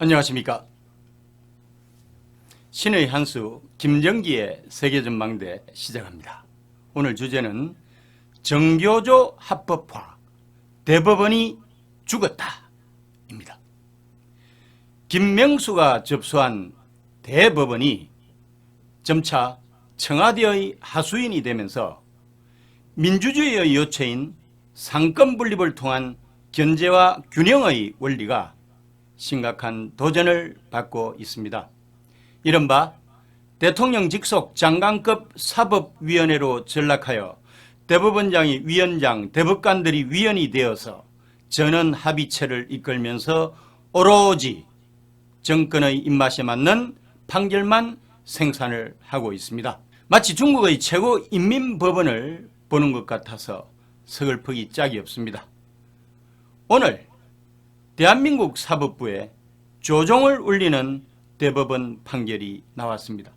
안녕하십니까. 신의 한수 김정기의 세계전망대 시작합니다. 오늘 주제는 정교조 합법화, 대법원이 죽었다 입니다. 김명수가 접수한 대법원이 점차 청와대의 하수인이 되면서 민주주의의 요체인 상권 분립을 통한 견제와 균형의 원리가 심각한 도전을 받고 있습니다. 이른바 대통령 직속 장관급 사법위원회로 전락하여 대법원장이 위원장, 대법관들이 위원이 되어서 전원 합의체를 이끌면서 오로지 정권의 입맛에 맞는 판결만 생산을 하고 있습니다. 마치 중국의 최고 인민법원을 보는 것 같아서 서글프기 짝이 없습니다. 오늘 대한민국 사법부에 조종을 울리는 대법원 판결이 나왔습니다.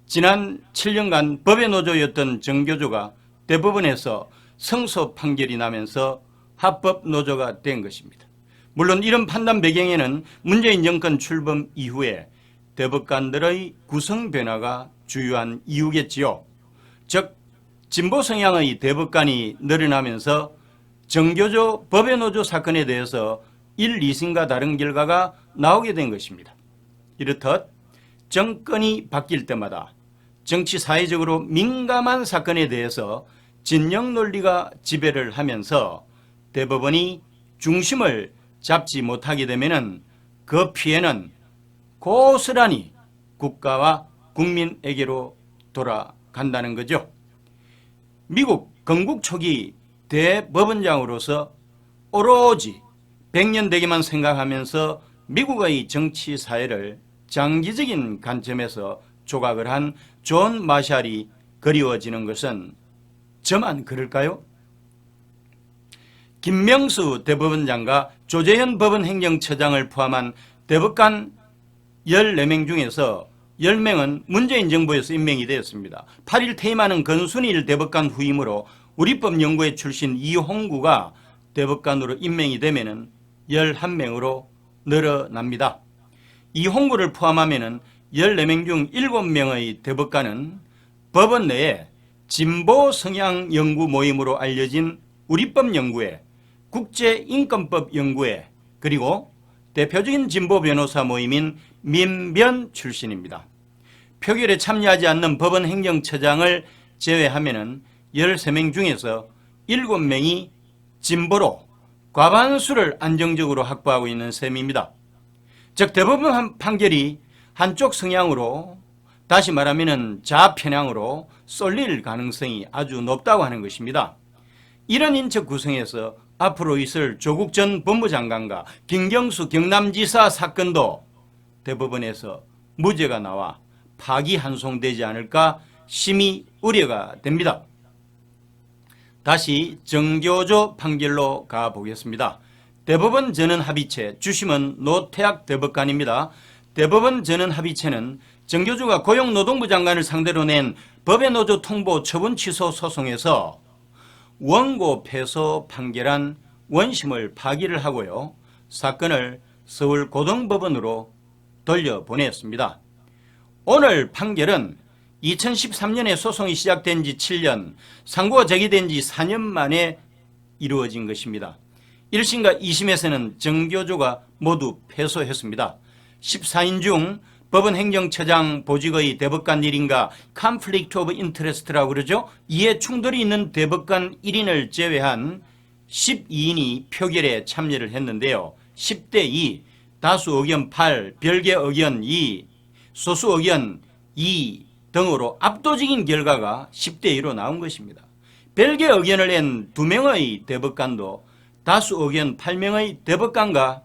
지난 7년간 법의 노조였던 정교조가 대법원에서 승소 판결이 나면서 합법노조가 된 것입니다. 물론 이런 판단 배경에는 문재인 정권 출범 이후에 대법관들의 구성 변화가 주요한 이유겠지요. 즉 진보 성향의 대법관이 늘어나면서 정교조 법의 노조 사건에 대해서 1, 2심과 다른 결과가 나오게 된 것입니다. 이렇듯 정권이 바뀔 때마다 정치 사회적으로 민감한 사건에 대해서 진영 논리가 지배를 하면서 대법원이 중심을 잡지 못하게 되면 그 피해는 고스란히 국가와 국민에게로 돌아간다는 거죠. 미국 건국 초기 대법원장으로서 오로지 100년 되기만 생각하면서 미국의 정치 사회를 장기적인 관점에서 조각을 한 존 마샬이 그리워지는 것은 저만 그럴까요? 김명수 대법원장과 조재현 법원행정처장을 포함한 대법관 14명 중에서 10명은 문재인 정부에서 임명이 되었습니다. 8일 퇴임하는 권순일 대법관 후임으로 우리법연구회 출신 이홍구가 대법관으로 임명이 되면 11명으로 늘어납니다. 이홍구를 포함하면 14명 중 7명의 대법관은 법원 내에 진보 성향 연구 모임으로 알려진 우리법연구회, 국제인권법연구회, 그리고 대표적인 진보 변호사 모임인 민변 출신입니다. 표결에 참여하지 않는 법원행정처장을 제외하면 13명 중에서 7명이 진보로 과반수를 안정적으로 확보하고 있는 셈입니다. 즉 대법원 판결이 한쪽 성향으로, 다시 말하면 좌편향으로 쏠릴 가능성이 아주 높다고 하는 것입니다. 이런 인적 구성에서 앞으로 있을 조국 전 법무장관과 김경수 경남지사 사건도 대법원에서 무죄가 나와 파기환송되지 않을까 심히 우려가 됩니다. 다시 정교조 판결로 가보겠습니다. 대법원 전원합의체, 주심은 노태학 대법관입니다. 대법원 전원합의체는 정교조가 고용노동부 장관을 상대로 낸 법의 노조 통보 처분 취소 소송에서 원고 패소 판결한 원심을 파기를 하고요, 사건을 서울고등법원으로 돌려보냈습니다. 오늘 판결은 2013년에 소송이 시작된 지 7년, 상고가 제기된 지 4년 만에 이루어진 것입니다. 1심과 2심에서는 정교조가 모두 패소했습니다. 14인 중 법원행정처장 보직의 대법관 1인과 conflict of interest라고 그러죠. 이해 충돌이 있는 대법관 1인을 제외한 12인이 표결에 참여를 했는데요. 10대 2, 다수 의견 8, 별개 의견 2, 소수 의견 2 등으로 압도적인 결과가 10대 2로 나온 것입니다. 별개 의견을 낸 2명의 대법관도 다수 의견 8명의 대법관과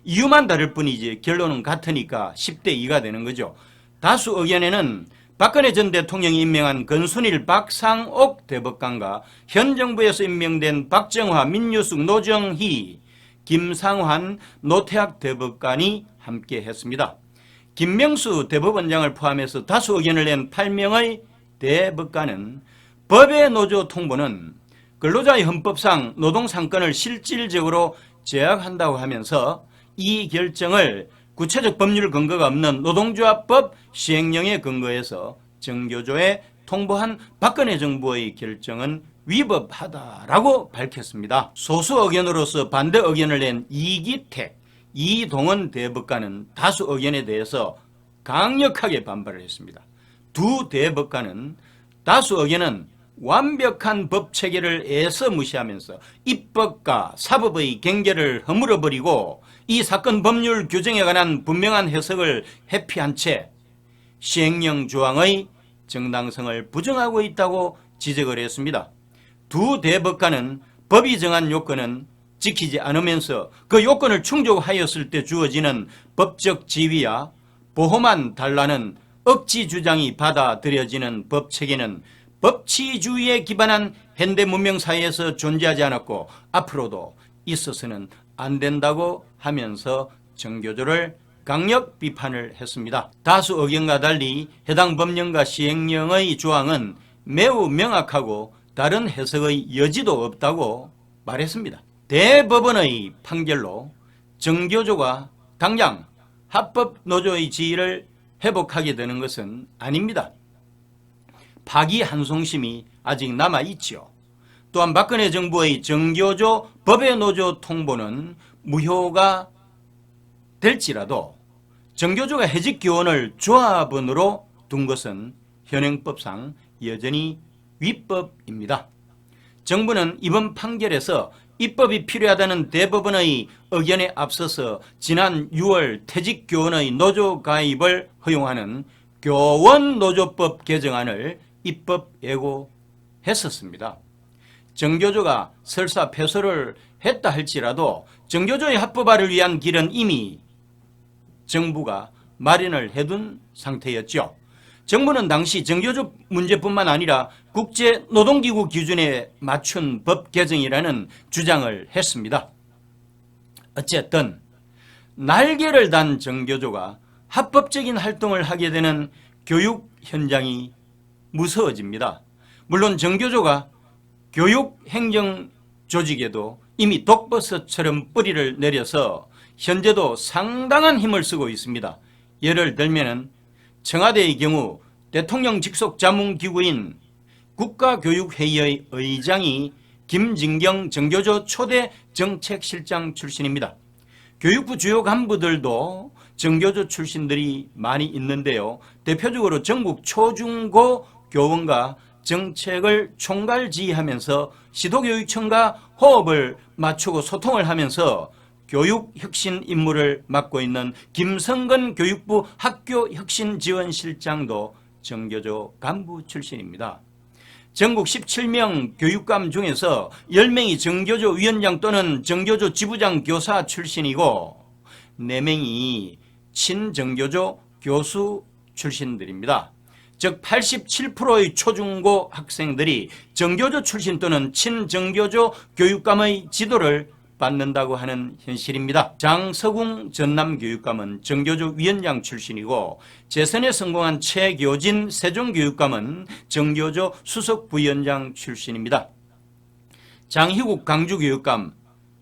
이유만 다를 뿐이지 결론은 같으니까 10대 2가 되는 거죠. 다수 의견에는 박근혜 전 대통령이 임명한 권순일 박상옥 대법관과 현 정부에서 임명된 박정화, 민유숙, 노정희, 김상환, 노태학 대법관이 함께 했습니다. 김명수 대법원장을 포함해서 다수 의견을 낸 8명의 대법관은 법의 노조 통보는 근로자의 헌법상 노동상권을 실질적으로 제약한다고 하면서 이 결정을 구체적 법률 근거가 없는 노동조합법 시행령에 근거해서 정교조에 통보한 박근혜 정부의 결정은 위법하다라고 밝혔습니다. 소수 의견으로서 반대 의견을 낸 이기택, 이동원 대법관은 다수 의견에 대해서 강력하게 반발을 했습니다. 두 대법관은 다수 의견은 완벽한 법 체계를 애써 무시하면서 입법과 사법의 경계를 허물어버리고 이 사건 법률 규정에 관한 분명한 해석을 회피한 채 시행령 조항의 정당성을 부정하고 있다고 지적을 했습니다. 두 대법관은 법이 정한 요건은 지키지 않으면서 그 요건을 충족하였을 때 주어지는 법적 지위와 보호만 달라는 억지 주장이 받아들여지는 법 체계는 법치주의에 기반한 현대 문명 사회에서 존재하지 않았고 앞으로도 있어서는 안 된다고 하면서 정교조를 강력 비판을 했습니다. 다수 의견과 달리 해당 법령과 시행령의 조항은 매우 명확하고 다른 해석의 여지도 없다고 말했습니다. 대법원의 판결로 정교조가 당장 합법 노조의 지위를 회복하게 되는 것은 아닙니다. 파기환송심이 아직 남아있지요. 또한 박근혜 정부의 정교조 법외 노조 통보는 무효가 될지라도 정교조가 해직 교원을 조합원으로 둔 것은 현행법상 여전히 위법입니다. 정부는 이번 판결에서 입법이 필요하다는 대법원의 의견에 앞서서 지난 6월 퇴직교원의 노조 가입을 허용하는 교원노조법 개정안을 입법 예고했었습니다. 정교조가 설사 패소를 했다 할지라도 정교조의 합법화를 위한 길은 이미 정부가 마련을 해둔 상태였죠. 정부는 당시 정교조 문제뿐만 아니라 국제노동기구 기준에 맞춘 법 개정이라는 주장을 했습니다. 어쨌든 날개를 단 정교조가 합법적인 활동을 하게 되는 교육 현장이 무서워집니다. 물론 정교조가 교육행정조직에도 이미 독버섯처럼 뿌리를 내려서 현재도 상당한 힘을 쓰고 있습니다. 예를 들면 청와대의 경우 대통령 직속 자문기구인 국가교육회의의 의장이 김진경 정교조 초대 정책실장 출신입니다. 교육부 주요 간부들도 정교조 출신들이 많이 있는데요. 대표적으로 전국 초중고 교원과 정책을 총괄지휘하면서 시도교육청과 호흡을 맞추고 소통을 하면서 교육혁신 임무를 맡고 있는 김성근 교육부 학교혁신지원실장도 정교조 간부 출신입니다. 전국 17명 교육감 중에서 10명이 정교조 위원장 또는 정교조 지부장 교사 출신이고 4명이 친정교조 교수 출신들입니다. 즉 87%의 초중고 학생들이 정교조 출신 또는 친정교조 교육감의 지도를 받는다고 하는 현실입니다. 장서궁 전남교육감은 정교조 위원장 출신이고 재선에 성공한 최교진 세종교육감은 정교조 수석부위원장 출신입니다. 장희국 강주교육감,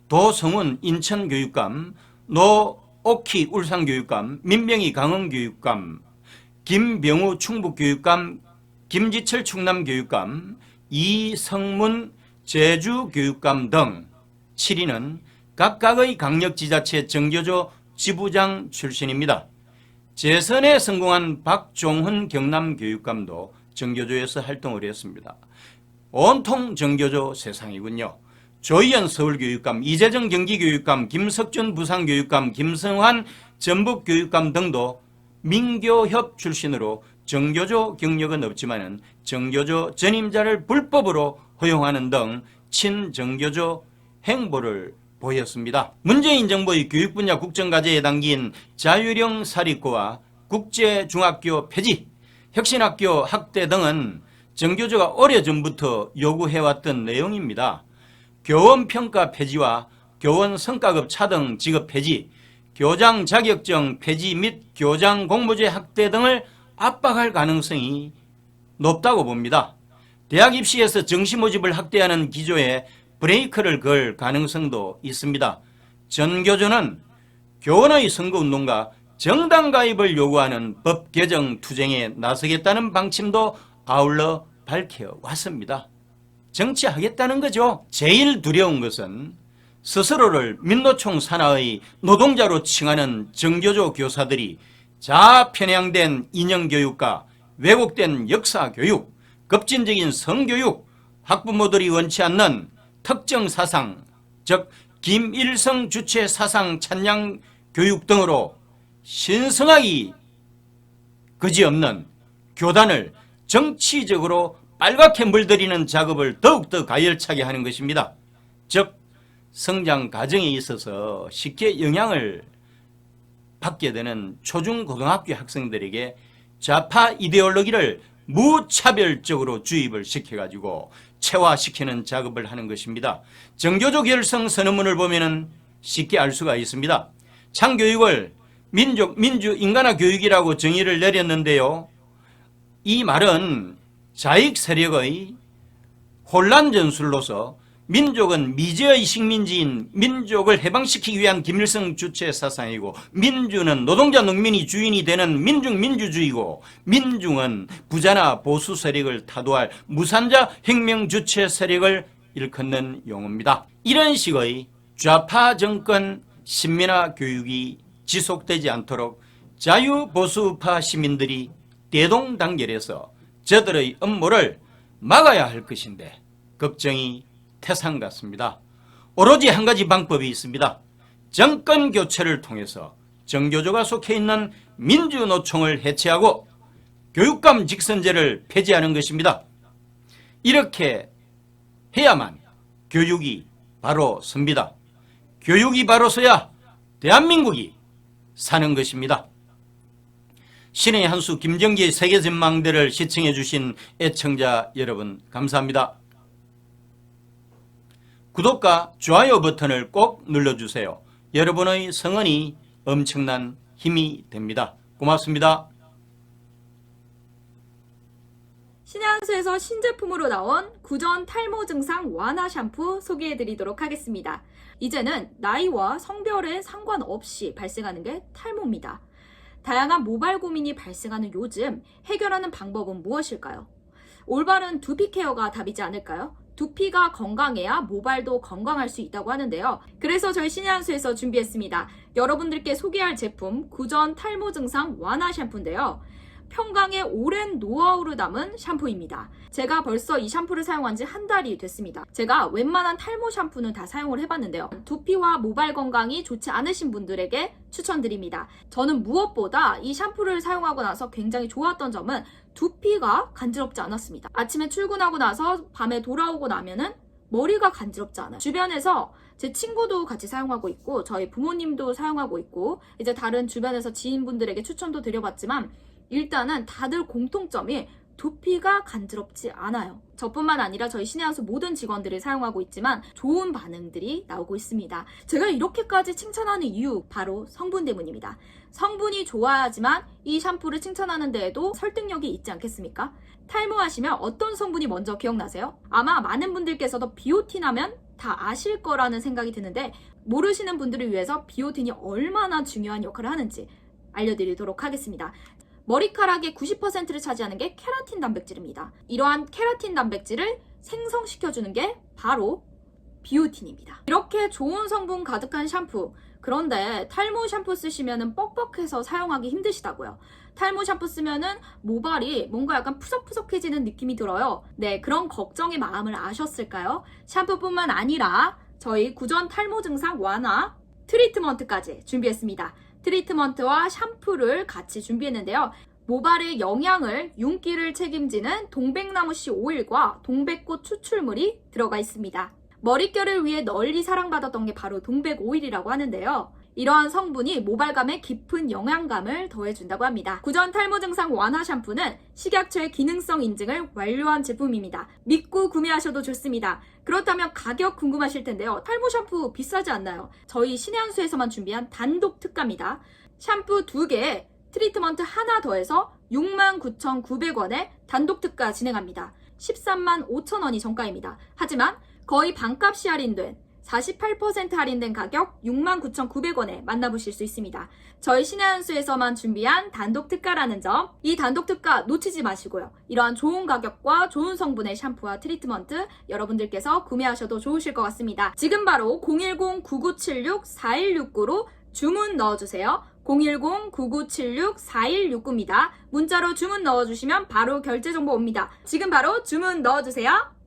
도성훈 인천교육감, 노옥희 울산교육감, 민병희 강원교육감, 김병우 충북교육감, 김지철 충남교육감, 이성문 제주교육감 등 7인은 각각의 강력지자체 정교조 지부장 출신입니다. 재선에 성공한 박종훈 경남교육감도 정교조에서 활동을 했습니다. 온통 정교조 세상이군요. 조희연 서울교육감, 이재정 경기교육감, 김석준 부산교육감, 김성환 전북교육감 등도 민교협 출신으로 정교조 경력은 없지만 정교조 전임자를 불법으로 허용하는 등 친정교조 행보를 보였습니다. 문재인 정부의 교육 분야 국정과제에 담긴 자율형 사립고와 국제중학교 폐지, 혁신학교 확대 등은 정교조가 오래전부터 요구해왔던 내용입니다. 교원평가 폐지와 교원 성과급 차등 지급 폐지, 교장 자격증 폐지 및 교장 공모제 확대 등을 압박할 가능성이 높다고 봅니다. 대학 입시에서 정시 모집을 확대하는 기조에 브레이크를 걸 가능성도 있습니다. 전교조는 교원의 선거운동과 정당 가입을 요구하는 법 개정 투쟁에 나서겠다는 방침도 아울러 밝혀왔습니다. 정치하겠다는 거죠. 제일 두려운 것은 스스로를 민노총 산하의 노동자로 칭하는 정교조 교사들이 자편향된 인형교육과 왜곡된 역사교육, 급진적인 성교육, 학부모들이 원치 않는 특정 사상, 즉 김일성 주체 사상 찬양 교육 등으로 신성하기 그지없는 교단을 정치적으로 빨갛게 물들이는 작업을 더욱더 가열차게 하는 것입니다. 즉 성장 과정에 있어서 쉽게 영향을 받게 되는 초중고등학교 학생들에게 좌파 이데올로기를 무차별적으로 주입을 시켜가지고 체화시키는 작업을 하는 것입니다. 정교조 결성 선언문을 보면은 쉽게 알 수가 있습니다. 창교육을 민주 인간화 교육이라고 정의를 내렸는데요. 이 말은 자익 세력의 혼란 전술로서 민족은 미제의 식민지인 민족을 해방시키기 위한 김일성 주체 사상이고, 민주는 노동자 농민이 주인이 되는 민중민주주의고, 민중은 부자나 보수 세력을 타도할 무산자 혁명 주체 세력을 일컫는 용어입니다. 이런 식의 좌파 정권 신민화 교육이 지속되지 않도록 자유보수파 시민들이 대동단결해서 저들의 음모를 막아야 할 것인데 걱정이 태산 같습니다. 오로지 한 가지 방법이 있습니다. 정권 교체를 통해서 정교조가 속해 있는 민주노총을 해체하고 교육감 직선제를 폐지하는 것입니다. 이렇게 해야만 교육이 바로 섭니다. 교육이 바로 서야 대한민국이 사는 것입니다. 신의 한수 김정기의 세계전망대를 시청해 주신 애청자 여러분 감사합니다. 구독과 좋아요 버튼을 꼭 눌러주세요. 여러분의 성원이 엄청난 힘이 됩니다. 고맙습니다. 신의 한수에서 신제품으로 나온 구전 탈모 증상 완화 샴푸 소개해드리도록 하겠습니다. 이제는 나이와 성별에 상관없이 발생하는 게 탈모입니다. 다양한 모발 고민이 발생하는 요즘 해결하는 방법은 무엇일까요? 올바른 두피 케어가 답이지 않을까요? 두피가 건강해야 모발도 건강할 수 있다고 하는데요. 그래서 저희 신의 한수에서 준비했습니다. 여러분들께 소개할 제품 구전 탈모 증상 완화 샴푸인데요. 평강의 오랜 노하우를 담은 샴푸입니다. 제가 벌써 이 샴푸를 사용한 지 한 달이 됐습니다. 제가 웬만한 탈모 샴푸는 다 사용을 해봤는데요. 두피와 모발 건강이 좋지 않으신 분들에게 추천드립니다. 저는 무엇보다 이 샴푸를 사용하고 나서 굉장히 좋았던 점은 두피가 간지럽지 않았습니다. 아침에 출근하고 나서 밤에 돌아오고 나면은 머리가 간지럽지 않아요. 주변에서 제 친구도 같이 사용하고 있고 저희 부모님도 사용하고 있고 이제 다른 주변에서 지인분들에게 추천도 드려봤지만 일단은 다들 공통점이 두피가 간지럽지 않아요. 저뿐만 아니라 저희 신의 한수 모든 직원들이 사용하고 있지만 좋은 반응들이 나오고 있습니다. 제가 이렇게까지 칭찬하는 이유 바로 성분 때문입니다. 성분이 좋아야지만 이 샴푸를 칭찬하는 데에도 설득력이 있지 않겠습니까? 탈모하시면 어떤 성분이 먼저 기억나세요? 아마 많은 분들께서도 비오틴 하면 다 아실 거라는 생각이 드는데 모르시는 분들을 위해서 비오틴이 얼마나 중요한 역할을 하는지 알려드리도록 하겠습니다. 머리카락의 90%를 차지하는 게 케라틴 단백질입니다. 이러한 케라틴 단백질을 생성시켜주는 게 바로 비오틴입니다. 이렇게 좋은 성분 가득한 샴푸, 그런데 탈모 샴푸 쓰시면 뻑뻑해서 사용하기 힘드시다고요. 탈모 샴푸 쓰면은 모발이 뭔가 약간 푸석푸석해지는 느낌이 들어요. 네, 그런 걱정의 마음을 아셨을까요? 샴푸뿐만 아니라 저희 구전 탈모 증상 완화 트리트먼트까지 준비했습니다. 트리트먼트와 샴푸를 같이 준비했는데요. 모발의 영양을 윤기를 책임지는 동백나무씨 오일과 동백꽃 추출물이 들어가 있습니다. 머릿결을 위해 널리 사랑받았던 게 바로 동백 오일이라고 하는데요. 이러한 성분이 모발감에 깊은 영양감을 더해준다고 합니다. 구전 탈모 증상 완화 샴푸는 식약처의 기능성 인증을 완료한 제품입니다. 믿고 구매하셔도 좋습니다. 그렇다면 가격 궁금하실 텐데요. 탈모 샴푸 비싸지 않나요? 저희 신의 한수에서만 준비한 단독 특가입니다. 샴푸 2개에 트리트먼트 하나 더해서 69,900원에 단독 특가 진행합니다. 135,000원이 정가입니다. 하지만 거의 반값이 할인된 48% 할인된 가격 69,900원에 만나보실 수 있습니다. 저희 신의한수에서만 준비한 단독 특가라는 점, 이 단독 특가 놓치지 마시고요. 이러한 좋은 가격과 좋은 성분의 샴푸와 트리트먼트 여러분들께서 구매하셔도 좋으실 것 같습니다. 지금 바로 010-9976-4169로 주문 넣어주세요. 010-9976-4169입니다. 문자로 주문 넣어주시면 바로 결제 정보 옵니다. 지금 바로 주문 넣어주세요.